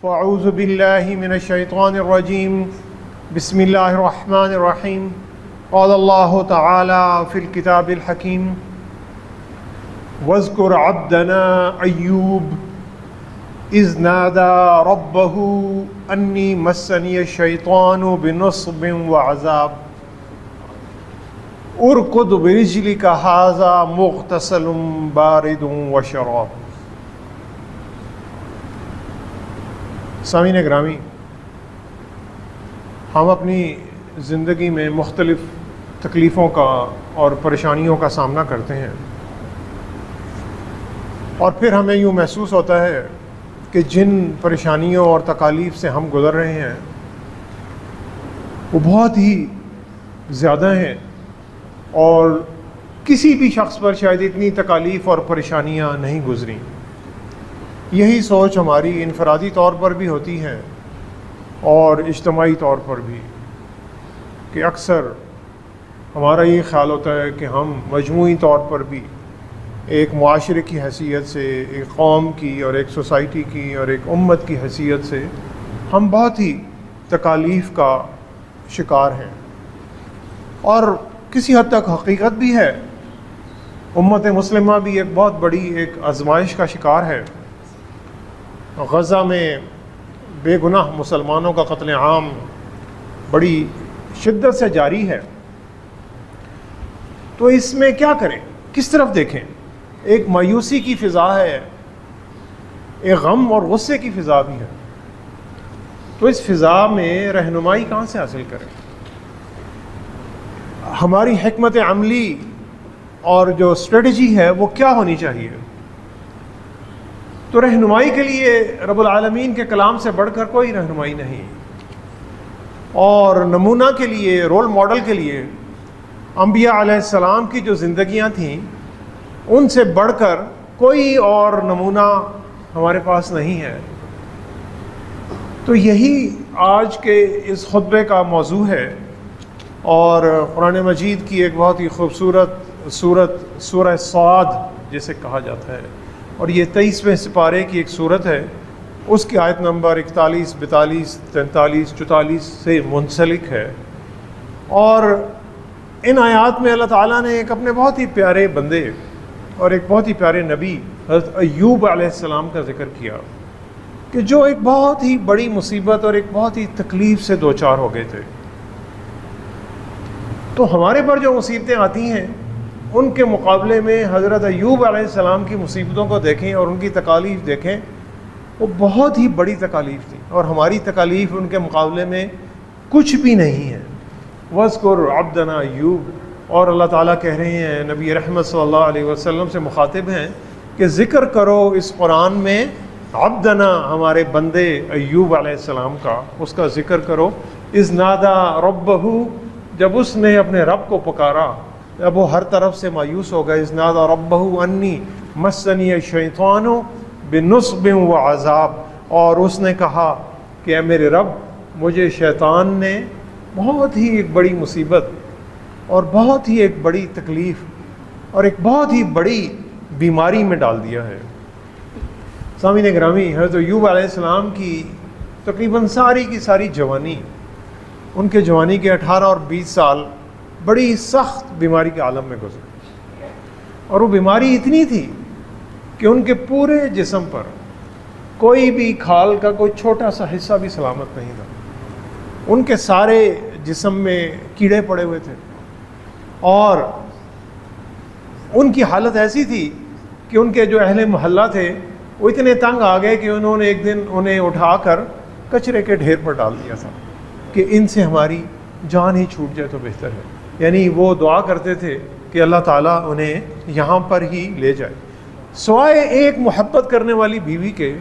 فاعوذ باللہ من الشیطان الرجیم بسم اللہ الرحمن الرحیم قال اللہ تعالی فی الکتاب الحکیم واذکر عبدنا ایوب اذ نادى ربه انی مسنی الشیطان بنصب وعذاب ارکض برجلک ھذا مغتسل بارد وشراب۔ سامعین گرامی، ہم اپنی زندگی میں مختلف تکلیفوں کا اور پریشانیوں کا سامنا کرتے ہیں، اور پھر ہمیں یوں محسوس ہوتا ہے کہ جن پریشانیوں اور تکالیف سے ہم گزر رہے ہیں وہ بہت ہی زیادہ ہیں، اور کسی بھی شخص پر شاید اتنی تکالیف اور پریشانیاں نہیں گزریں۔ یہی سوچ ہماری انفرادی طور پر بھی ہوتی ہے اور اجتماعی طور پر بھی، کہ اکثر ہمارا یہ خیال ہوتا ہے کہ ہم مجموعی طور پر بھی ایک معاشرے کی حیثیت سے، ایک قوم کی اور ایک سوسائٹی کی اور ایک امت کی حیثیت سے ہم بہت ہی تکالیف کا شکار ہیں، اور کسی حد تک حقیقت بھی ہے۔ امت مسلمہ بھی ایک بہت بڑی ایک آزمائش کا شکار ہے۔ غزہ میں بے گناہ مسلمانوں کا قتل عام بڑی شدت سے جاری ہے، تو اس میں کیا کریں، کس طرف دیکھیں؟ ایک مایوسی کی فضا ہے، ایک غم اور غصے کی فضا بھی ہے، تو اس فضا میں رہنمائی کہاں سے حاصل کریں؟ ہماری حکمت عملی اور جو اسٹریٹجی ہے وہ کیا ہونی چاہیے؟ تو رہنمائی کے لیے رب العالمین کے کلام سے بڑھ کر کوئی رہنمائی نہیں، اور نمونہ کے لیے، رول ماڈل کے لیے انبیاء علیہ السلام کی جو زندگیاں تھیں ان سے بڑھ کر کوئی اور نمونہ ہمارے پاس نہیں ہے۔ تو یہی آج کے اس خطبے کا موضوع ہے، اور قرآن مجید کی ایک بہت ہی خوبصورت سورہ صاد جسے کہا جاتا ہے، اور یہ 23ویں سپارے کی ایک سورت ہے، اس کی آیت نمبر 41، 42، 43، 44 سے منسلک ہے، اور ان آیات میں اللہ تعالیٰ نے ایک اپنے بہت ہی پیارے بندے اور ایک بہت ہی پیارے نبی حضرت ایوب علیہ السلام کا ذکر کیا، کہ جو ایک بہت ہی بڑی مصیبت اور ایک بہت ہی تکلیف سے دوچار ہو گئے تھے۔ تو ہمارے پر جو مصیبتیں آتی ہیں ان کے مقابلے میں حضرت ایوب علیہ السلام کی مصیبتوں کو دیکھیں اور ان کی تکالیف دیکھیں، وہ بہت ہی بڑی تکالیف تھی، اور ہماری تکالیف ان کے مقابلے میں کچھ بھی نہیں ہے۔ وَاذْكُرْ عَبْدَنَا ایوب، اور اللہ تعالیٰ کہہ رہے ہیں، نبی رحمت صلی اللہ علیہ وسلم سے مخاطب ہیں کہ ذکر کرو اس قرآن میں عبدنا، ہمارے بندے ایوب علیہ السلام کا، اس کا ذکر کرو۔ اذ نادا ربہ، جب اس نے اپنے رب کو پکارا، اب وہ ہر طرف سے مایوس ہو گئے۔ اذ نادا ربہ انی مسنی الشیطان بنصب وعذاب، اور اس نے کہا کہ اے میرے رب، مجھے شیطان نے بہت ہی ایک بڑی مصیبت اور بہت ہی ایک بڑی تکلیف اور ایک بہت ہی بڑی بیماری میں ڈال دیا ہے۔ سامعین گرامی، حضرت ایوب علیہ السلام کی تقریباً ساری کی ساری جوانی، ان کے جوانی کے 18 اور 20 سال بڑی سخت بیماری کے عالم میں گزرے، اور وہ بیماری اتنی تھی کہ ان کے پورے جسم پر کوئی بھی کھال کا کوئی چھوٹا سا حصہ بھی سلامت نہیں تھا۔ ان کے سارے جسم میں کیڑے پڑے ہوئے تھے، اور ان کی حالت ایسی تھی کہ ان کے جو اہل محلہ تھے وہ اتنے تنگ آ گئے کہ انہوں نے ایک دن انہیں اٹھا کر کچرے کے ڈھیر پر ڈال دیا تھا کہ ان سے ہماری جان ہی چھوٹ جائے تو بہتر ہے۔ یعنی وہ دعا کرتے تھے کہ اللہ تعالیٰ انہیں یہاں پر ہی لے جائے۔ سوائے ایک محبت کرنے والی بیوی کے،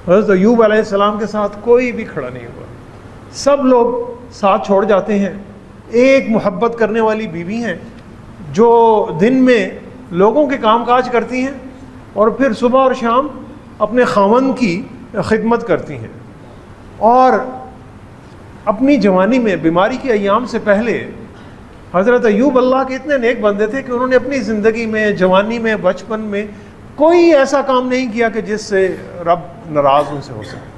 حضرت ایوب علیہ السلام کے ساتھ کوئی بھی کھڑا نہیں ہوا، سب لوگ ساتھ چھوڑ جاتے ہیں۔ ایک محبت کرنے والی بیوی ہیں جو دن میں لوگوں کے کام کاج کرتی ہیں اور پھر صبح اور شام اپنے خاوند کی خدمت کرتی ہیں، اور اپنی جوانی میں بیماری کے ایام سے پہلے حضرت ایوب اللہ کے اتنے نیک بندے تھے کہ انہوں نے اپنی زندگی میں، جوانی میں، بچپن میں کوئی ایسا کام نہیں کیا کہ جس سے رب ناراض ان سے ہو سکے۔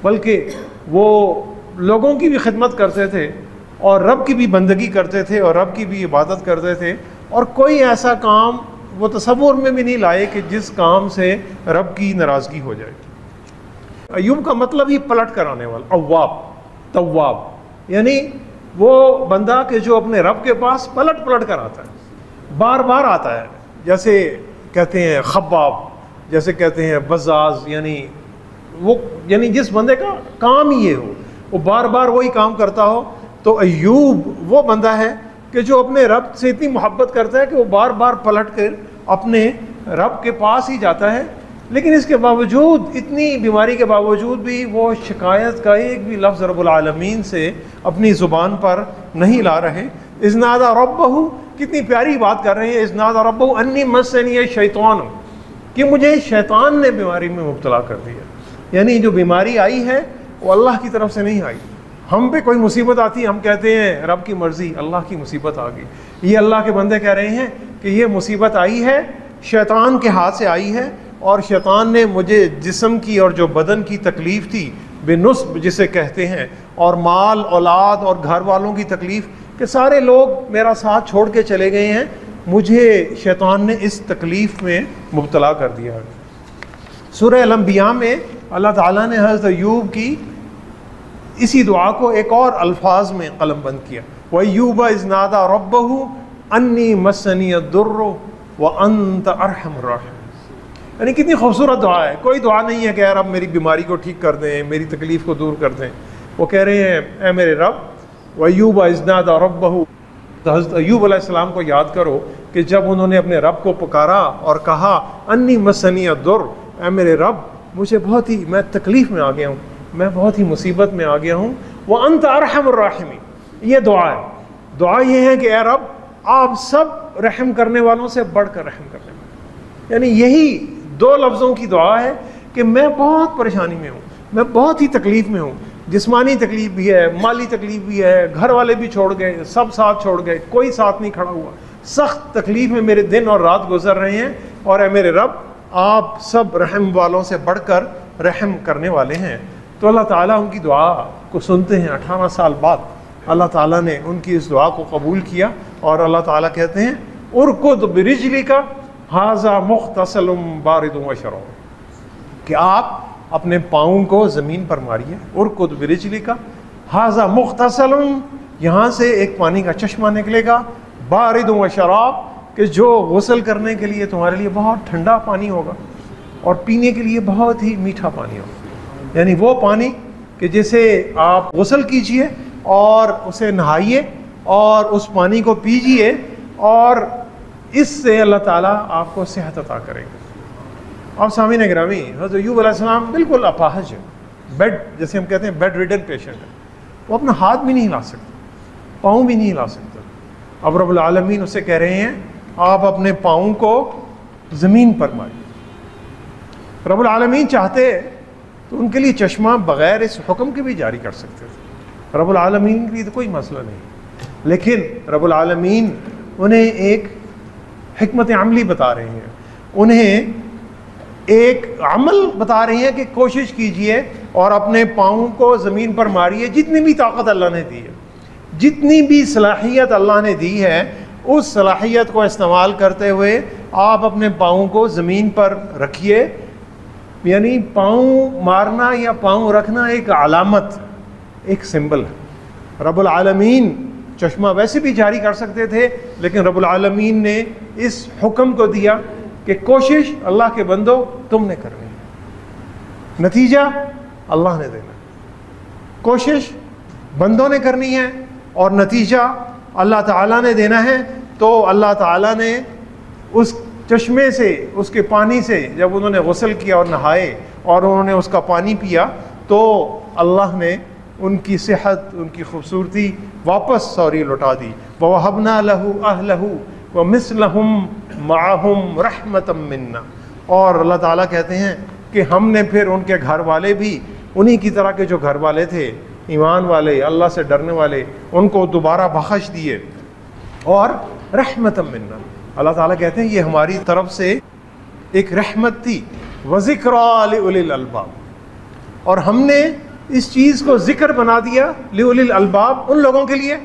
بلکہ وہ لوگوں کی بھی خدمت کرتے تھے اور رب کی بھی بندگی کرتے تھے اور رب کی بھی عبادت کرتے تھے، اور کوئی ایسا کام وہ تصور میں بھی نہیں لائے کہ جس کام سے رب کی ناراضگی ہو جائے۔ ایوب کا مطلب ہی پلٹ کر آنے والا، اواب، تواب، یعنی وہ بندہ کہ جو اپنے رب کے پاس پلٹ پلٹ کر آتا ہے، بار بار آتا ہے، جیسے کہتے ہیں خباب، جیسے کہتے ہیں بزاز، یعنی جس بندے کا کام ہی یہ ہو، وہ بار بار وہی کام کرتا ہو۔ تو ایوب وہ بندہ ہے کہ جو اپنے رب سے اتنی محبت کرتا ہے کہ وہ بار بار پلٹ کر اپنے رب کے پاس ہی جاتا ہے، لیکن اس کے باوجود، اتنی بیماری کے باوجود بھی وہ شکایت کا ایک بھی لفظ رب العالمین سے اپنی زبان پر نہیں لا رہے۔ اذ نادى ربہ، کتنی پیاری بات کر رہے ہیں، اذ نادى ربہ انی مسنی الشیطان، کہ مجھے شیطان نے بیماری میں مبتلا کر دیا، یعنی جو بیماری آئی ہے وہ اللہ کی طرف سے نہیں آئی۔ ہم پہ کوئی مصیبت آتی ہے، ہم کہتے ہیں رب کی مرضی، اللہ کی مصیبت آ گئی۔ یہ اللہ کے بندے کہہ رہے ہیں کہ یہ مصیبت آئی ہے، شیطان کے ہاتھ سے آئی ہے، اور شیطان نے مجھے جسم کی اور جو بدن کی تکلیف تھی، بے نصب جسے کہتے ہیں، اور مال اولاد اور گھر والوں کی تکلیف، کہ سارے لوگ میرا ساتھ چھوڑ کے چلے گئے ہیں، مجھے شیطان نے اس تکلیف میں مبتلا کر دیا۔ سورہ الانبیاء میں اللہ تعالیٰ نے حضرت ایوب کی اسی دعا کو ایک اور الفاظ میں قلم بند کیا، وَأَيُّوبَ إِذْ نَادَى رَبَّهُ أَنِّي مَسَّنِيَ الضُّرُّ وَأَنْتَ أَرْحَمُ الرَّاحِمِينَ۔ یعنی کتنی خوبصورت دعا ہے، کوئی دعا نہیں ہے کہ اے رب میری بیماری کو ٹھیک کر دیں، میری تکلیف کو دور کر دیں، وہ کہہ رہے ہیں اے میرے رب، وَأَيُّوبَ إِذْ نَادَى رَبَّهُ۔ حضرت ایوب علیہ السلام کو یاد کرو کہ جب انہوں نے اپنے رب کو پکارا اور کہا انی مسنی الضر، اے میرے رب مجھے بہت ہی، میں تکلیف میں آ گیا ہوں، میں بہت ہی مصیبت میں آ گیا ہوں، وَأَنْتَ أَرْحَمُ الرَّاحِمِينَ، یہ دعا ہے۔ دعا یہ ہے کہ اے رب آپ سب رحم کرنے والوں سے بڑھ کر رحم کرنے والے، یعنی یہی دو لفظوں کی دعا ہے کہ میں بہت پریشانی میں ہوں، میں بہت ہی تکلیف میں ہوں، جسمانی تکلیف بھی ہے، مالی تکلیف بھی ہے، گھر والے بھی چھوڑ گئے، سب ساتھ چھوڑ گئے، کوئی ساتھ نہیں کھڑا ہوا، سخت تکلیف میں میرے دن اور رات گزر رہے ہیں، اور اے میرے رب آپ سب رحم والوں سے بڑھ کر رحم کرنے والے ہیں۔ تو اللہ تعالیٰ ان کی دعا کو سنتے ہیں۔ 18 سال بعد اللہ تعالیٰ نے ان کی اس دعا کو قبول کیا، اور اللہ تعالیٰ کہتے ہیں ارکض برجلک ھذا مغتسل بارد وشراب، کہ آپ اپنے پاؤں کو زمین پر ماریے، ارکض برجلک ھذا مغتسل، یہاں سے ایک پانی کا چشمہ نکلے گا، بارد وشراب، کہ جو غسل کرنے کے لیے تمہارے لیے بہت ٹھنڈا پانی ہوگا اور پینے کے لیے بہت ہی میٹھا پانی ہوگا، یعنی وہ پانی کہ جسے آپ غسل کیجئے اور اسے نہائیے اور اس پانی کو پیجئے، اور اس سے اللہ تعالیٰ آپ کو صحت عطا کرے گا۔ آپ سامعین گرامی، حضرت ایوب علیہ السلام بالکل اپاہج ہے، بیڈ جیسے ہم کہتے ہیں بیڈ ریڈن پیشنٹ ہے، وہ اپنا ہاتھ بھی نہیں ہلا سکتا، پاؤں بھی نہیں ہلا سکتا۔ اب رب العالمین اسے کہہ رہے ہیں آپ اپنے پاؤں کو زمین پر ماریے۔ رب العالمین چاہتے تو ان کے لیے چشمہ بغیر اس حکم کے بھی جاری کر سکتے تھے، رب العالمین کے لیے تو کوئی مسئلہ نہیں، لیکن رب العالمین انہیں ایک حکمت عملی بتا رہے ہیں، انہیں ایک عمل بتا رہے ہیں کہ کوشش کیجئے اور اپنے پاؤں کو زمین پر ماریے، جتنی بھی طاقت اللہ نے دی ہے، جتنی بھی صلاحیت اللہ نے دی ہے، اس صلاحیت کو استعمال کرتے ہوئے آپ اپنے پاؤں کو زمین پر رکھیے۔ یعنی پاؤں مارنا یا پاؤں رکھنا ایک علامت، ایک سمبل ہے۔ رب العالمین چشمہ ویسے بھی جاری کر سکتے تھے، لیکن رب العالمین نے اس حکم کو دیا کہ کوشش اللہ کے بندو تم نے کرنی ہے، نتیجہ اللہ نے دینا، کوشش بندوں نے کرنی ہے اور نتیجہ اللہ تعالیٰ نے دینا ہے۔ تو اللہ تعالیٰ نے اس چشمے سے، اس کے پانی سے جب انہوں نے غسل کیا اور نہائے اور انہوں نے اس کا پانی پیا، تو اللہ نے ان کی صحت، ان کی خوبصورتی واپس لوٹا دی۔ وَوَهَبْنَا لَهُ أَهْلَهُ وَمِثْلَهُمْ مَعَهُمْ رَحْمَةً مِنَّا، اور اللہ تعالیٰ کہتے ہیں کہ ہم نے پھر ان کے گھر والے بھی انہی کی طرح کے جو گھر والے تھے، ایمان والے، اللہ سے ڈرنے والے، ان کو دوبارہ بخش دیے، اور رحمةً مِنَّا، اللہ تعالیٰ کہتے ہیں یہ ہماری طرف سے ایک رحمت تھی، وَذِكْرَىٰ لِأُولِي الْأَلْبَابِ، اور ہم نے اس چیز کو ذکر بنا دیا لِأُولِي الْأَلْبَاب، ان لوگوں کے لیے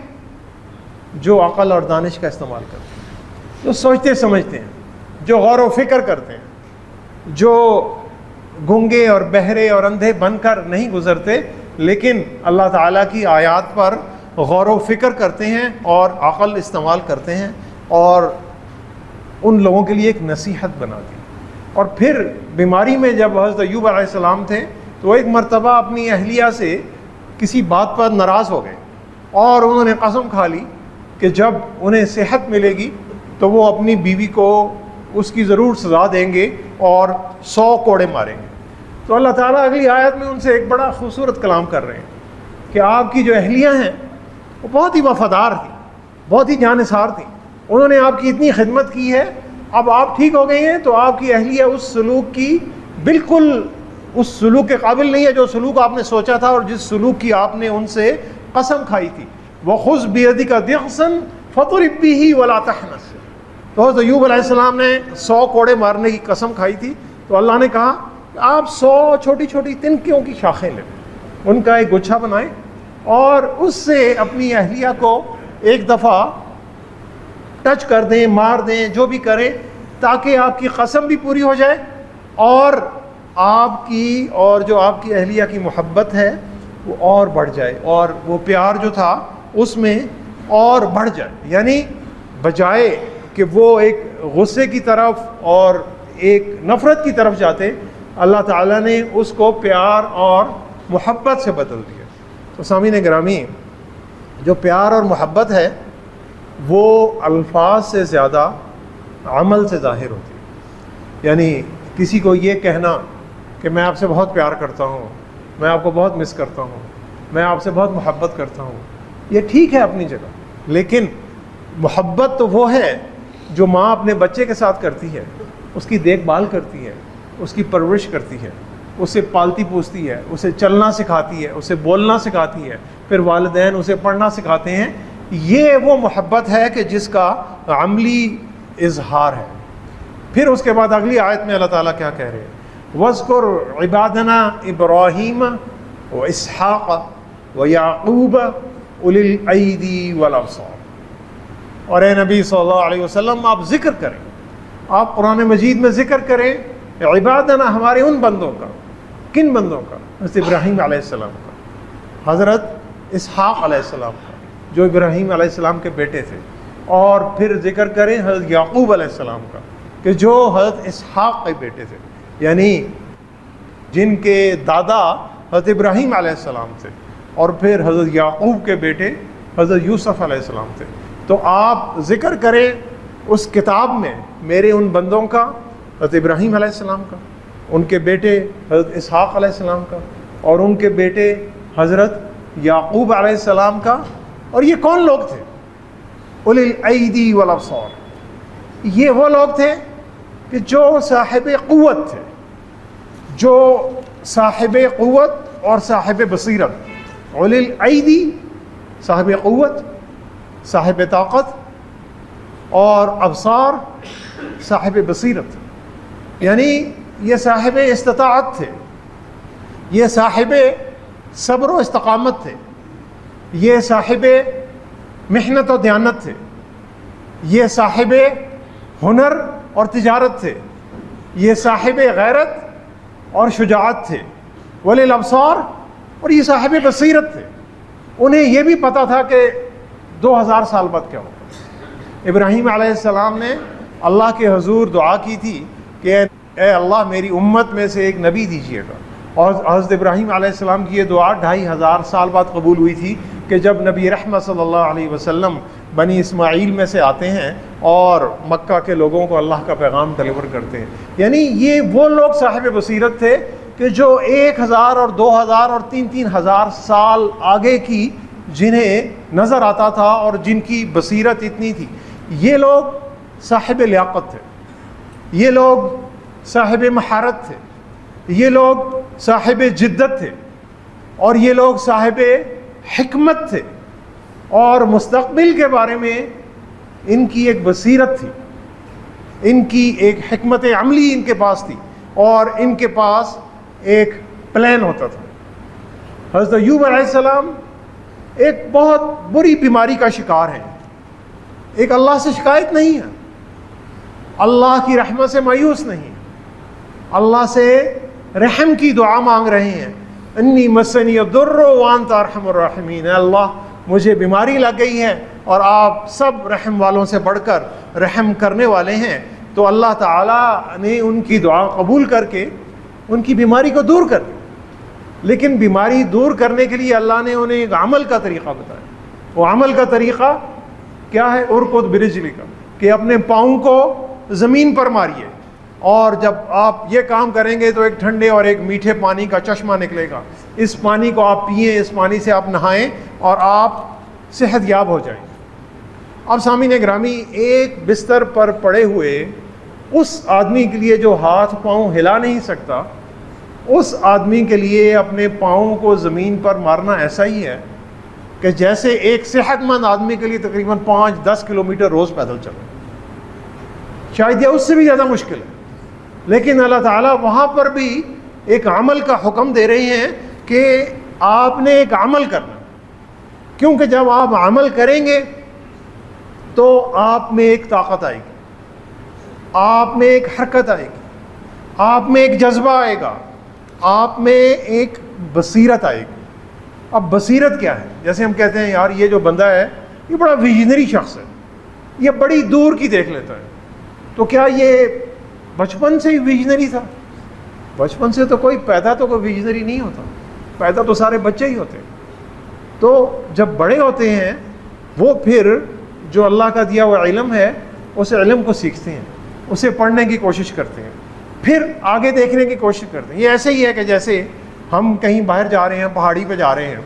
جو عقل اور دانش کا استعمال کرتے ہیں، جو سوچتے سمجھتے ہیں، جو غور و فکر کرتے ہیں، جو گنگے اور بہرے اور اندھے بن کر نہیں گزرتے لیکن اللہ تعالیٰ کی آیات پر غور و فکر کرتے ہیں اور عقل استعمال کرتے ہیں، اور ان لوگوں کے لیے ایک نصیحت بنا دی۔ اور پھر بیماری میں جب حضرت ایوب علیہ السلام تھے تو وہ ایک مرتبہ اپنی اہلیہ سے کسی بات پر ناراض ہو گئے اور انہوں نے قسم کھا لی کہ جب انہیں صحت ملے گی تو وہ اپنی بیوی کو اس کی ضرور سزا دیں گے اور 100 کوڑے ماریں گے۔ تو اللہ تعالیٰ اگلی آیت میں ان سے ایک بڑا خوبصورت کلام کر رہے ہیں کہ آپ کی جو اہلیہ ہیں وہ بہت ہی وفادار تھیں، بہت ہی جانثار تھیں، انہوں نے آپ کی اتنی خدمت کی ہے، اب آپ ٹھیک ہو گئی ہیں تو آپ کی اہلیہ اس سلوک کی بالکل اس سلوک کے قابل نہیں ہے جو سلوک آپ نے سوچا تھا اور جس سلوک کی آپ نے ان سے قسم کھائی تھی۔ وَخُذْ بِيَدِكَ ضِغْثًا فَاضْرِب بِّهِ وَلَا تَحْنَثْ، تو حضرت ایوب علیہ السلام نے 100 کوڑے مارنے کی قسم کھائی تھی، تو اللہ نے کہا کہ آپ 100 چھوٹی چھوٹی تنکیوں کی شاخیں لیں، ان کا ایک گچھا بنائیں اور اس سے اپنی اہلیہ کو ایک دفعہ ٹچ کر دیں، مار دیں، جو بھی کریں، تاکہ آپ کی قسم بھی پوری ہو جائے اور آپ کی اور جو آپ کی اہلیہ کی محبت ہے وہ اور بڑھ جائے اور وہ پیار جو تھا اس میں اور بڑھ جائے۔ یعنی بجائے کہ وہ ایک غصے کی طرف اور ایک نفرت کی طرف جاتے، اللہ تعالیٰ نے اس کو پیار اور محبت سے بدل دیا۔ تو سامعین گرامی، جو پیار اور محبت ہے وہ الفاظ سے زیادہ عمل سے ظاہر ہوتی ہے۔ یعنی کسی کو یہ کہنا کہ میں آپ سے بہت پیار کرتا ہوں، میں آپ کو بہت مس کرتا ہوں، میں آپ سے بہت محبت کرتا ہوں، یہ ٹھیک ہے اپنی جگہ، لیکن محبت تو وہ ہے جو ماں اپنے بچے کے ساتھ کرتی ہے، اس کی دیکھ بھال کرتی ہے، اس کی پرورش کرتی ہے، اسے پالتی پوستی ہے، اسے چلنا سکھاتی ہے، اسے بولنا سکھاتی ہے، پھر والدین اسے پڑھنا سکھاتے ہیں۔ یہ وہ محبت ہے کہ جس کا عملی اظہار ہے۔ پھر اس کے بعد اگلی آیت میں اللہ تعالیٰ کیا کہہ رہے ہیں؟ وَاذْكُرْ عِبَادَنَا إِبْرَاهِيمَ وَإِسْحَاقَ وَيَعْقُوبَ أُولِي الْأَيْدِي وَالْأَبْصَارِ، اور اے نبی صلی اللہ علیہ وسلم آپ ذکر کریں، آپ قرآن مجید میں ذکر کریں عبادنا، ہمارے ان بندوں کا۔ کن بندوں کا؟ حضرت ابراہیم علیہ السلام کا، حضرت اسحاق علیہ السلام کا جو ابراہیم علیہ السلام کے بیٹے تھے، اور پھر ذکر کریں حضرت یعقوب علیہ السلام کا کہ جو حضرت اسحاق کے بیٹے تھے، یعنی جن کے دادا حضرت ابراہیم علیہ السلام تھے اور پھر حضرت یعقوب کے بیٹے حضرت یوسف علیہ السلام تھے۔ تو آپ ذکر کریں اس کتاب میں میرے ان بندوں کا، حضرت ابراہیم علیہ السلام کا، ان کے بیٹے حضرت اسحاق علیہ السلام کا، اور ان کے بیٹے حضرت یعقوب علیہ السلام کا۔ اور یہ کون لوگ تھے؟ اولی الایدی والابصار، یہ وہ لوگ تھے کہ جو صاحب قوت تھے، جو صاحب قوت اور صاحب بصیرت۔ اولی الایدی صاحب قوت، صاحب طاقت، اور ابصار صاحب بصیرت، یعنی یہ صاحب استطاعت تھے، یہ صاحب صبر و استقامت تھے، یہ صاحب محنت و دیانت تھے، یہ صاحب ہنر اور تجارت تھے، یہ صاحب غیرت اور شجاعت تھے، ولی الابصار، اور یہ صاحب بصیرت تھے۔ انہیں یہ بھی پتہ تھا کہ 2000 سال بعد کیا ہوگا۔ ابراہیم علیہ السلام نے اللہ کے حضور دعا کی تھی کہ اے اللہ میری امت میں سے ایک نبی دیجیے گا، اور حضرت ابراہیم علیہ السلام کی یہ دعا 2500 سال بعد قبول ہوئی تھی کہ جب نبی رحمت صلی اللہ علیہ وسلم بنی اسماعیل میں سے آتے ہیں اور مکہ کے لوگوں کو اللہ کا پیغام ڈلیور کرتے ہیں۔ یعنی یہ وہ لوگ صاحب بصیرت تھے کہ جو 1000 اور 2000 اور 3000 سال آگے کی جنہیں نظر آتا تھا اور جن کی بصیرت اتنی تھی۔ یہ لوگ صاحب لیاقت تھے، یہ لوگ صاحب مہارت تھے، یہ لوگ صاحب جدت تھے، اور یہ لوگ صاحب حکمت تھے، اور مستقبل کے بارے میں ان کی ایک بصیرت تھی، ان کی ایک حکمت عملی ان کے پاس تھی، اور ان کے پاس ایک پلان ہوتا تھا۔ حضرت ایوب علیہ السلام ایک بہت بری بیماری کا شکار ہیں، ایک اللہ سے شکایت نہیں ہے، اللہ کی رحمت سے مایوس نہیں، اللہ سے رحم کی دعا مانگ رہے ہیں، انی مسنی الضر وانت ارحم الراحمین، اے اللہ مجھے بیماری لگ گئی ہے اور آپ سب رحم والوں سے بڑھ کر رحم کرنے والے ہیں۔ تو اللہ تعالیٰ نے ان کی دعا قبول کر کے ان کی بیماری کو دور کر دیا، لیکن بیماری دور کرنے کے لیے اللہ نے انہیں ایک عمل کا طریقہ بتایا۔ وہ عمل کا طریقہ کیا ہے؟ ارکض برجلک، کہ اپنے پاؤں کو زمین پر ماریے، اور جب آپ یہ کام کریں گے تو ایک ٹھنڈے اور ایک میٹھے پانی کا چشمہ نکلے گا، اس پانی کو آپ پئیں، اس پانی سے آپ نہائیں اور آپ صحت یاب ہو جائیں۔ اب سامعین گرامی، ایک بستر پر پڑے ہوئے اس آدمی کے لیے جو ہاتھ پاؤں ہلا نہیں سکتا، اس آدمی کے لیے اپنے پاؤں کو زمین پر مارنا ایسا ہی ہے کہ جیسے ایک صحت مند آدمی کے لیے تقریباً 5-10 کلومیٹر روز پیدل چلے، شاید یہ اس سے بھی زیادہ مشکل ہے۔ لیکن اللہ تعالیٰ وہاں پر بھی ایک عمل کا حکم دے رہے ہیں کہ آپ نے ایک عمل کرنا، کیونکہ جب آپ عمل کریں گے تو آپ میں ایک طاقت آئے گی، آپ میں ایک حرکت آئے گی، آپ میں ایک جذبہ آئے گا، آپ میں ایک بصیرت آئے گی۔ اب بصیرت کیا ہے؟ جیسے ہم کہتے ہیں یار یہ جو بندہ ہے یہ بڑا ویژنری شخص ہے، یہ بڑی دور کی دیکھ لیتا ہے، تو کیا یہ بچپن سے ہی ویژنری تھا؟ بچپن سے تو کوئی ویژنری نہیں ہوتا، پیدا تو سارے بچے ہی ہوتے ہیں۔ تو جب بڑے ہوتے ہیں وہ پھر جو اللہ کا دیا ہوا علم ہے اس علم کو سیکھتے ہیں، اسے پڑھنے کی کوشش کرتے ہیں، پھر آگے دیکھنے کی کوشش کرتے ہیں۔ یہ ایسے ہی ہے کہ جیسے ہم کہیں باہر جا رہے ہیں، پہاڑی پہ جا رہے ہیں،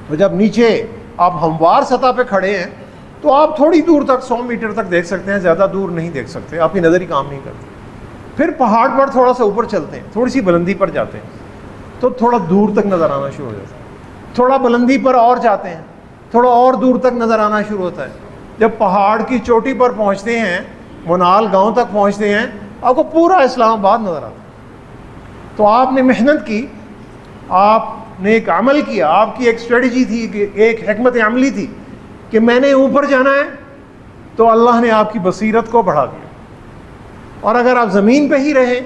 تو جب نیچے آپ ہموار سطح پہ کھڑے ہیں تو آپ تھوڑی دور تک 100 میٹر تک دیکھ سکتے ہیں، زیادہ دور نہیں دیکھ سکتے، آپ کی نظر ہی کام نہیں کرتی۔ پھر پہاڑ پر تھوڑا سا اوپر چلتے ہیں، تھوڑی سی بلندی پر جاتے ہیں تو تھوڑا دور تک نظر آنا شروع ہو جاتا ہے، تھوڑا بلندی پر اور جاتے ہیں، تھوڑا اور دور تک نظر آنا شروع ہوتا ہے۔ جب پہاڑ کی چوٹی پر پہنچتے ہیں، منال گاؤں تک پہنچتے ہیں، آپ کو پورا اسلام آباد نظر آتا ہے۔ تو آپ نے محنت کی، آپ نے ایک عمل کیا، آپ کی ایک اسٹریٹجی تھی، کہ ایک حکمت عملی تھی کہ میں نے اوپر جانا ہے، تو اللہ نے آپ کی بصیرت کو بڑھا دیا۔ اور اگر آپ زمین پہ ہی رہیں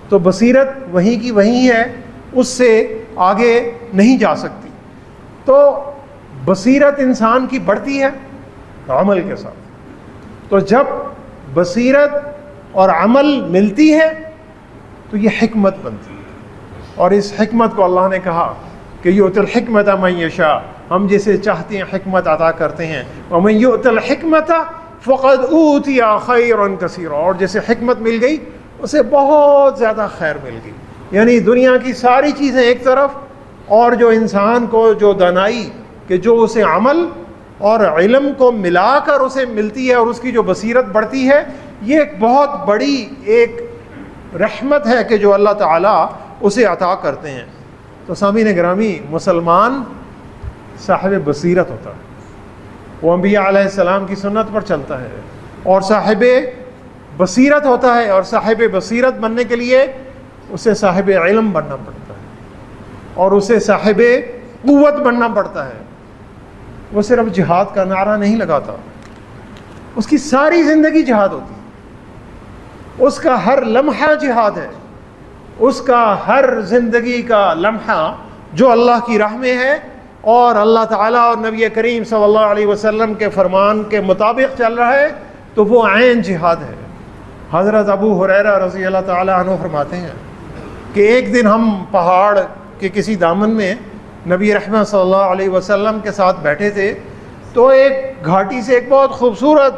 تو بصیرت وہیں کی وہیں ہے، اس سے آگے نہیں جا سکتی۔ تو بصیرت انسان کی بڑھتی ہے عمل کے ساتھ۔ تو جب بصیرت اور عمل ملتی ہے تو یہ حکمت بنتی ہے، اور اس حکمت کو اللہ نے کہا کہ یؤتی الحکمت من یشاء، ہم جسے چاہتے ہیں حکمت عطا کرتے ہیں، ومن یؤت الحکمت فقد اوتی خیرا کثیرا، اور جسے حکمت مل گئی اسے بہت زیادہ خیر مل گئی۔ یعنی دنیا کی ساری چیزیں ایک طرف، اور جو انسان کو جو دانائی کہ جو اسے عمل اور علم کو ملا کر اسے ملتی ہے اور اس کی جو بصیرت بڑھتی ہے، یہ ایک بہت بڑی ایک رحمت ہے کہ جو اللہ تعالیٰ اسے عطا کرتے ہیں۔ تو سامعین گرامی، مسلمان صاحب بصیرت ہوتا ہے، وہ انبیاء علیہ السلام کی سنت پر چلتا ہے، اور صاحب بصیرت ہوتا ہے، اور صاحب بصیرت بننے کے لیے اسے صاحب علم بننا پڑتا ہے، اور اسے صاحب قوت بننا پڑتا ہے۔ وہ صرف جہاد کا نعرہ نہیں لگاتا، اس کی ساری زندگی جہاد ہوتی ہے، اس کا ہر لمحہ جہاد ہے، اس کا ہر زندگی کا لمحہ جو اللہ کی راہ میں ہے اور اللہ تعالیٰ اور نبی کریم صلی اللہ علیہ وسلم کے فرمان کے مطابق چل رہا ہے، تو وہ عین جہاد ہے۔ حضرت ابو ہریرہ رضی اللہ تعالیٰ عنہ فرماتے ہیں کہ ایک دن ہم پہاڑ کے کسی دامن میں نبی رحمت صلی اللہ علیہ وسلم کے ساتھ بیٹھے تھے، تو ایک گھاٹی سے ایک بہت خوبصورت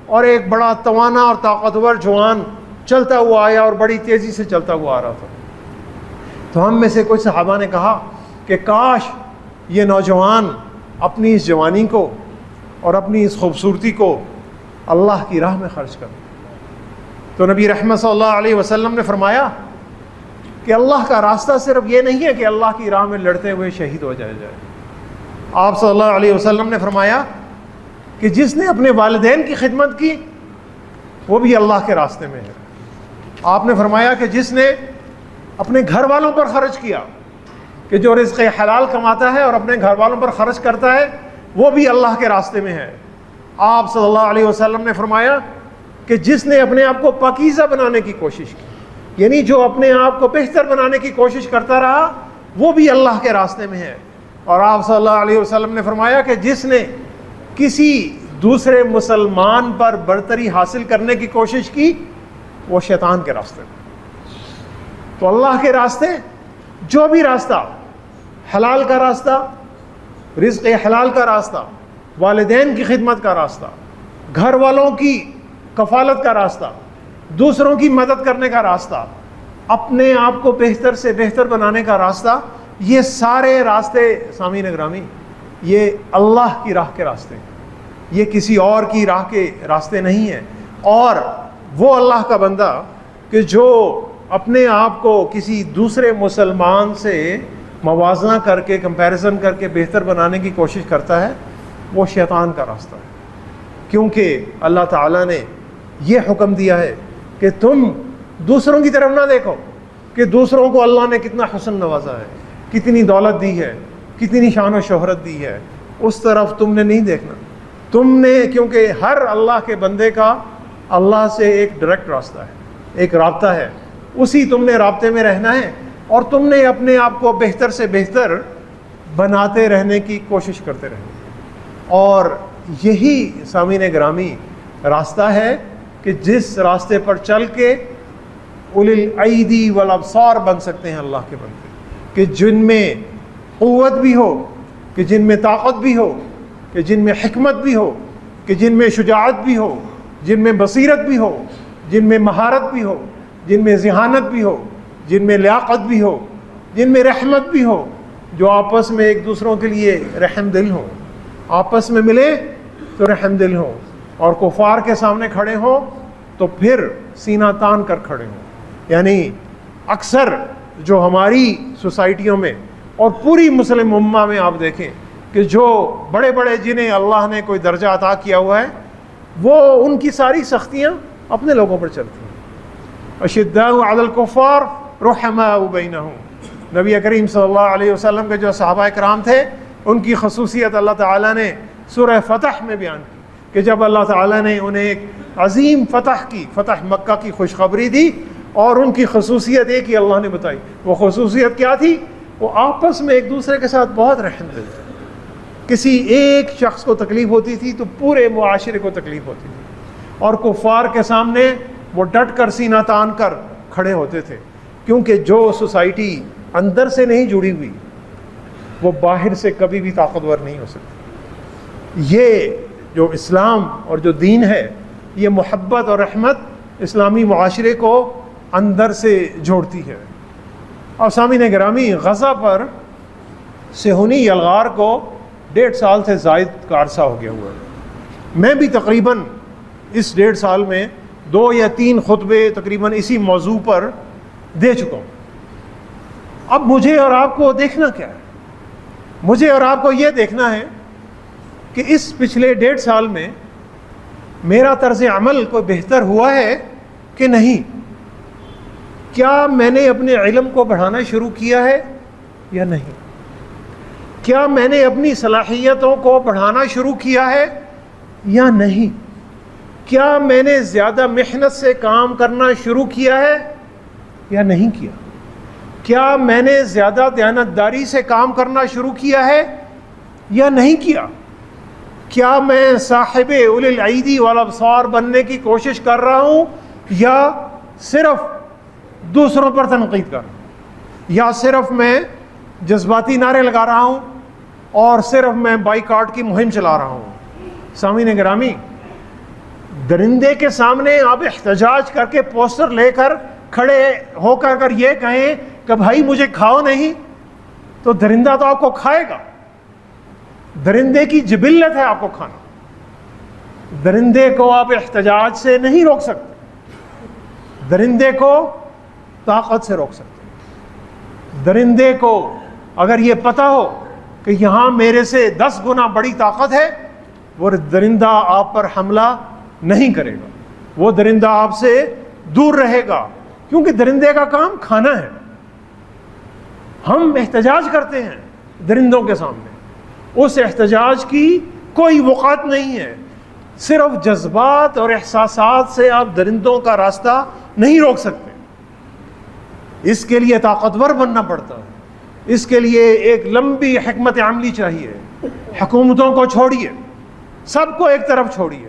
اور ایک بڑا توانا اور طاقتور جوان چلتا ہوا آیا، اور بڑی تیزی سے چلتا ہوا آ رہا تھا۔ تو ہم میں سے کچھ صحابہ نے کہا کہ کاش یہ نوجوان اپنی اس جوانی کو اور اپنی اس خوبصورتی کو اللہ کی راہ میں خرچ کر۔ تو نبی رحمت صلی اللہ علیہ وسلم نے فرمایا کہ اللہ کا راستہ صرف یہ نہیں ہے کہ اللہ کی راہ میں لڑتے ہوئے شہید ہو جائے۔ آپ صلی اللہ علیہ وسلم نے فرمایا کہ جس نے اپنے والدین کی خدمت کی وہ بھی اللہ کے راستے میں ہے۔ آپ نے فرمایا کہ جس نے اپنے گھر والوں پر خرچ کیا، کہ جو رزق حلال کماتا ہے اور اپنے گھر والوں پر خرچ کرتا ہے وہ بھی اللہ کے راستے میں ہے۔ آپ صلی اللہ علیہ وسلم نے فرمایا کہ جس نے اپنے آپ کو پاکیزہ بنانے کی کوشش کی، یعنی جو اپنے آپ کو بہتر بنانے کی کوشش کرتا رہا، وہ بھی اللہ کے راستے میں ہے۔ اور آپ صلی اللہ علیہ وسلم نے فرمایا کہ جس نے کسی دوسرے مسلمان پر برتری حاصل کرنے کی کوشش کی، وہ شیطان کے راستے میں۔ تو اللہ کے راستے، جو بھی راستہ، حلال کا راستہ، رزق حلال کا راستہ، والدین کی خدمت کا راستہ، گھر والوں کی کفالت کا راستہ، دوسروں کی مدد کرنے کا راستہ، اپنے آپ کو بہتر سے بہتر بنانے کا راستہ، یہ سارے راستے سامعین گرامی یہ اللہ کی راہ کے راستے ہیں، یہ کسی اور کی راہ کے راستے نہیں ہیں۔ اور وہ اللہ کا بندہ کہ جو اپنے آپ کو کسی دوسرے مسلمان سے موازنہ کر کے، کمپیریزن کر کے بہتر بنانے کی کوشش کرتا ہے، وہ شیطان کا راستہ ہے۔ کیونکہ اللہ تعالیٰ نے یہ حکم دیا ہے کہ تم دوسروں کی طرف نہ دیکھو کہ دوسروں کو اللہ نے کتنا حسن نوازا ہے، کتنی دولت دی ہے، کتنی شان و شہرت دی ہے، اس طرف تم نے نہیں دیکھنا۔ تم نے، کیونکہ ہر اللہ کے بندے کا اللہ سے ایک ڈائریکٹ راستہ ہے، ایک رابطہ ہے، اسی تم نے رابطے میں رہنا ہے، اور تم نے اپنے آپ کو بہتر سے بہتر بناتے رہنے کی کوشش کرتے رہنا۔ اور یہی سامعین گرامی راستہ ہے کہ جس راستے پر چل کے اولی الایدی والابصار بن سکتے ہیں اللہ کے بندے، کہ جن میں قوت بھی ہو، کہ جن میں طاقت بھی ہو، کہ جن میں حکمت بھی ہو، کہ جن میں شجاعت بھی ہو، جن میں بصیرت بھی ہو، جن میں مہارت بھی ہو، جن میں ذہانت بھی ہو، جن میں لیاقت بھی ہو، جن میں رحمت بھی ہو، جو آپس میں ایک دوسروں کے لیے رحم دل ہوں، آپس میں ملے تو رحم دل ہوں، اور کفار کے سامنے کھڑے ہوں تو پھر سینہ تان کر کھڑے ہوں۔ یعنی اکثر جو ہماری سوسائٹیوں میں اور پوری مسلم امہ میں آپ دیکھیں کہ جو بڑے بڑے جنہیں اللہ نے کوئی درجہ عطا کیا ہوا ہے، وہ ان کی ساری سختیاں اپنے لوگوں پر چلتی ہیں۔ اشداء علی الکفار رحماء بینہم، نبی کریم صلی اللہ علیہ وسلم کے جو صحابہ کرام تھے، ان کی خصوصیت اللہ تعالیٰ نے سورہ فتح میں بیان کی کہ جب اللہ تعالیٰ نے انہیں ایک عظیم فتح کی، فتح مکہ کی خوشخبری دی، اور ان کی خصوصیت ایک ہی اللہ نے بتائی۔ وہ خصوصیت کیا تھی؟ وہ آپس میں ایک دوسرے کے ساتھ بہت رحم دل تھے۔ کسی ایک شخص کو تکلیف ہوتی تھی تو پورے معاشرے کو تکلیف ہوتی تھی، اور کفار کے سامنے وہ ڈٹ کر سینہ تان کر کھڑے ہوتے تھے، کیونکہ جو سوسائٹی اندر سے نہیں جڑی ہوئی وہ باہر سے کبھی بھی طاقتور نہیں ہو سکتی۔ یہ جو اسلام اور جو دین ہے، یہ محبت اور رحمت اسلامی معاشرے کو اندر سے جوڑتی ہے۔ اور سامعین گرامی، غزہ پر صہیونی یلغار کو 1.5 سال سے زائد کا عرصہ ہو گیا ہوا ہے۔ میں بھی تقریباً اس 1.5 سال میں 2 یا 3 خطبے تقریباً اسی موضوع پر دے چکا ہوں۔ اب مجھے اور آپ کو دیکھنا کیا ہے؟ مجھے اور آپ کو یہ دیکھنا ہے کہ اس پچھلے 1.5 سال میں میرا طرز عمل کوئی بہتر ہوا ہے کہ نہیں؟ کیا میں نے اپنے علم کو بڑھانا شروع کیا ہے یا نہیں؟ کیا میں نے اپنی صلاحیتوں کو بڑھانا شروع کیا ہے یا نہیں؟ کیا میں نے زیادہ محنت سے کام کرنا شروع کیا ہے یا نہیں کیا؟ کیا میں نے زیادہ دیانتداری سے کام کرنا شروع کیا ہے یا نہیں کیا؟ کیا میں صاحب اولی الایدی والابصار بننے کی کوشش کر رہا ہوں، یا صرف دوسروں پر تنقید کر رہا ہوں، یا صرف میں جذباتی نعرے لگا رہا ہوں، اور صرف میں بائیکاٹ کی مہم چلا رہا ہوں؟ سامعین گرامی، درندے کے سامنے آپ احتجاج کر کے پوسٹر لے کر کھڑے ہو کر یہ کہیں کہ بھائی مجھے کھاؤ نہیں، تو درندہ تو آپ کو کھائے گا۔ درندے کی جبلت ہے آپ کو کھانا۔ درندے کو آپ احتجاج سے نہیں روک سکتے، درندے کو طاقت سے روک سکتے۔ درندے کو اگر یہ پتہ ہو کہ یہاں میرے سے 10 گنا بڑی طاقت ہے، وہ درندہ آپ پر حملہ نہیں کرے گا، وہ درندہ آپ سے دور رہے گا، کیونکہ درندے کا کام کھانا ہے۔ ہم احتجاج کرتے ہیں درندوں کے سامنے، اس احتجاج کی کوئی وقعت نہیں ہے. صرف جذبات اور احساسات سے آپ درندوں کا راستہ نہیں روک سکتے. اس کے لیے طاقتور بننا پڑتا ہے، اس کے لیے ایک لمبی حکمت عملی چاہیے. حکومتوں کو چھوڑیے، سب کو ایک طرف چھوڑیے.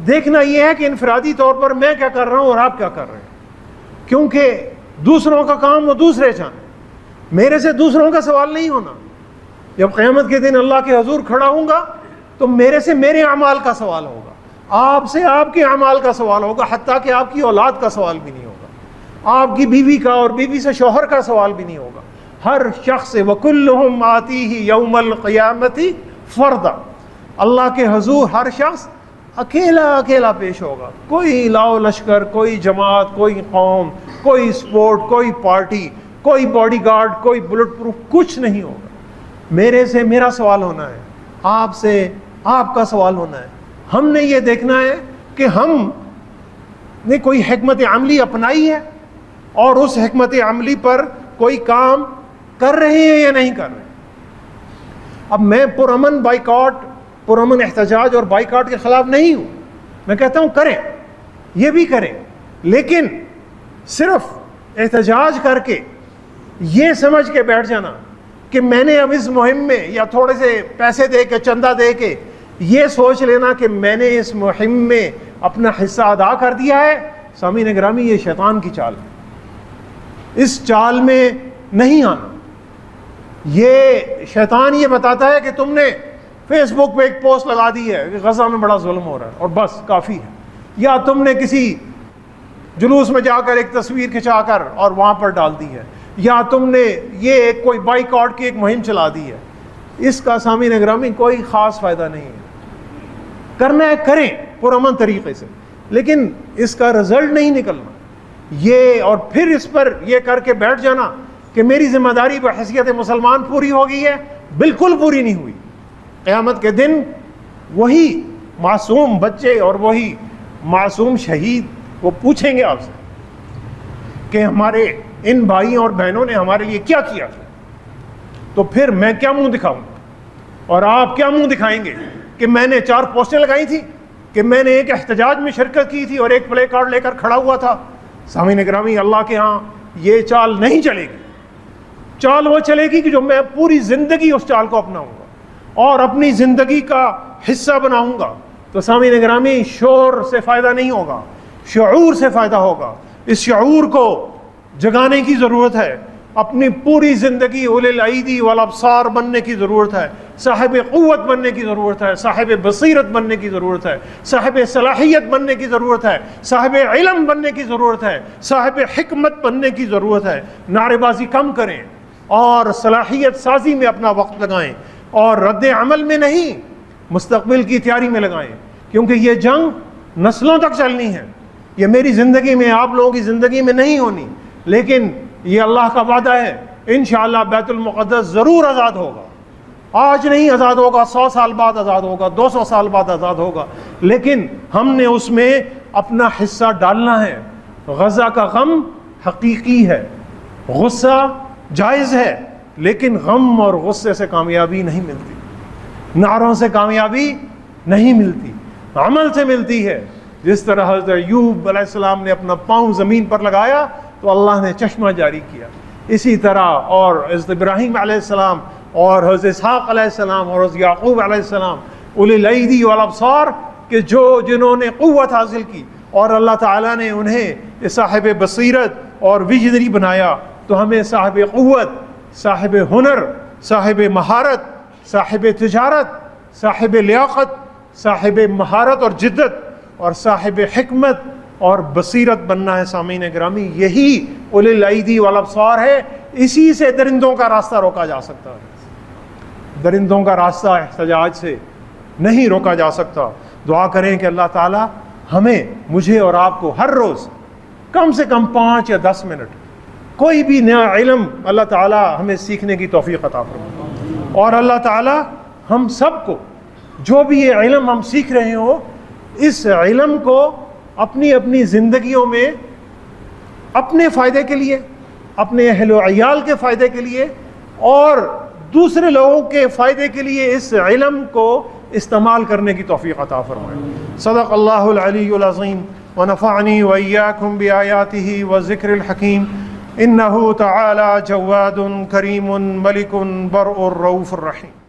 دیکھنا یہ ہے کہ انفرادی طور پر میں کیا کر رہا ہوں اور آپ کیا کر رہے ہیں، کیونکہ دوسروں کا کام وہ دوسرے جانے. میرے سے دوسروں کا سوال نہیں ہونا. جب قیامت کے دن اللہ کے حضور کھڑا ہوں گا تو میرے سے میرے اعمال کا سوال ہوگا، آپ سے آپ کے اعمال کا سوال ہوگا، حتیٰ کہ آپ کی اولاد کا سوال بھی نہیں ہوگا، آپ کی بیوی کا اور بیوی سے شوہر کا سوال بھی نہیں ہوگا. ہر شخص وَكُلُّهُمْ آتِيهِ يَوْمَ الْقِيَامَةِ فَرْدًا، اللہ کے حضور ہر شخص اکیلا پیش ہوگا. کوئی لاؤ لشکر، کوئی جماعت، کوئی قوم، کوئی اسپورٹ، کوئی پارٹی، کوئی باڈی گارڈ، کوئی بلٹ پروف، کچھ نہیں ہوگا. میرے سے میرا سوال ہونا ہے، آپ سے آپ کا سوال ہونا ہے. ہم نے یہ دیکھنا ہے کہ ہم نے کوئی حکمت عملی اپنائی ہے اور اس حکمت عملی پر کوئی کام کر رہے ہیں یا نہیں کر رہے. اب میں پرامن بائیکاٹ، پرامن احتجاج اور بائیکاٹ کے خلاف نہیں ہوں. میں کہتا ہوں کریں، یہ بھی کریں، لیکن صرف احتجاج کر کے یہ سمجھ کے بیٹھ جانا کہ میں نے اب اس مہم میں یا تھوڑے سے پیسے دے کے، چندہ دے کے یہ سوچ لینا کہ میں نے اس مہم میں اپنا حصہ ادا کر دیا ہے. سامعین گرامی، یہ شیطان کی چال ہے، اس چال میں نہیں آنا. یہ شیطان یہ بتاتا ہے کہ تم نے فیس بک پہ ایک پوسٹ لگا دی ہے کہ غزہ میں بڑا ظلم ہو رہا ہے اور بس کافی ہے، یا تم نے کسی جلوس میں جا کر ایک تصویر کھنچا کر اور وہاں پر ڈال دی ہے، یا تم نے یہ ایک کوئی بائیکاٹ کی ایک مہم چلا دی ہے. اس کا سامعین گرامی کوئی خاص فائدہ نہیں ہے. کرنا ہے کریں پرامن طریقے سے، لیکن اس کا رزلٹ نہیں نکلنا یہ، اور پھر اس پر یہ کر کے بیٹھ جانا کہ میری ذمہ داری بحیثیت مسلمان پوری ہو گئی ہے. بالکل پوری نہیں ہوئی. قیامت کے دن وہی معصوم بچے اور وہی معصوم شہید وہ پوچھیں گے آپ سے کہ ہمارے ان بھائیوں اور بہنوں نے ہمارے لیے کیا کیا. تو پھر میں کیا منہ دکھاؤں اور آپ کیا منہ دکھائیں گے کہ میں نے 4 پوسٹیں لگائی تھی، کہ میں نے ایک احتجاج میں شرکت کی تھی اور ایک پلے کارڈ لے کر کھڑا ہوا تھا. سامعین گرامی، اللہ کے ہاں یہ چال نہیں چلے گی. چال وہ چلے گی کہ جو میں پوری زندگی اس چال کو اپناؤں گا اور اپنی زندگی کا حصہ بناؤں گا. تو سامعین گرامی، شور سے فائدہ نہیں ہوگا، شعور سے فائدہ ہوگا. اس شعور کو جگانے کی ضرورت ہے. اپنی پوری زندگی اولي الأيدي والابصار بننے کی ضرورت ہے، صاحب قوت بننے کی ضرورت ہے، صاحب بصیرت بننے کی ضرورت ہے، صاحب صلاحیت بننے کی ضرورت ہے، صاحب علم بننے کی ضرورت ہے، صاحب حکمت بننے کی ضرورت ہے. نعرے بازی کم کریں اور صلاحیت سازی میں اپنا وقت لگائیں، اور رد عمل میں نہیں، مستقبل کی تیاری میں لگائیں. کیونکہ یہ جنگ نسلوں تک چلنی ہے. یہ میری زندگی میں، آپ لوگوں کی زندگی میں نہیں ہونی، لیکن یہ اللہ کا وعدہ ہے. انشاءاللہ بیت المقدس ضرور آزاد ہوگا. آج نہیں آزاد ہوگا، 100 سال بعد آزاد ہوگا، 200 سال بعد آزاد ہوگا، لیکن ہم نے اس میں اپنا حصہ ڈالنا ہے. غزہ کا غم حقیقی ہے، غصہ جائز ہے، لیکن غم اور غصے سے کامیابی نہیں ملتی، نعروں سے کامیابی نہیں ملتی، عمل سے ملتی ہے. جس طرح حضرت ایوب علیہ السلام نے اپنا پاؤں زمین پر لگایا تو اللہ نے چشمہ جاری کیا، اسی طرح اور حضرت ابراہیم علیہ السلام اور حضرت اسحاق علیہ السلام اور حضرت یعقوب علیہ السلام اولی الایدی والابصار کہ جنہوں نے قوت حاصل کی اور اللہ تعالیٰ نے انہیں صاحب بصیرت اور ویژنری بنایا، تو ہمیں صاحب قوت، صاحب ہنر، صاحب مہارت، صاحب تجارت، صاحب لیاقت، صاحب مہارت اور جدت اور صاحب حکمت اور بصیرت بننا ہے. سامعین گرامی، یہی اولی الایدی والابصار ہے. اسی سے درندوں کا راستہ روکا جا سکتا ہے. درندوں کا راستہ احتجاج سے نہیں روکا جا سکتا. دعا کریں کہ اللہ تعالیٰ ہمیں، مجھے اور آپ کو ہر روز کم سے کم 5 یا 10 منٹ کوئی بھی نیا علم اللہ تعالیٰ ہمیں سیکھنے کی توفیق عطا فرمائے، اور اللہ تعالیٰ ہم سب کو جو بھی یہ علم ہم سیکھ رہے ہوں، اس علم کو اپنی اپنی زندگیوں میں اپنے فائدے کے لیے، اپنے اہل و عیال کے فائدے کے لیے اور دوسرے لوگوں کے فائدے کے لیے اس علم کو استعمال کرنے کی توفیق عطا فرمائے۔ صدق اللہ العلی العظیم ونفعنی وإیاکم بآیاتہ والذکر الحکیم، انہ تعالی جواد کریم ملک برء رؤوف الرحیم۔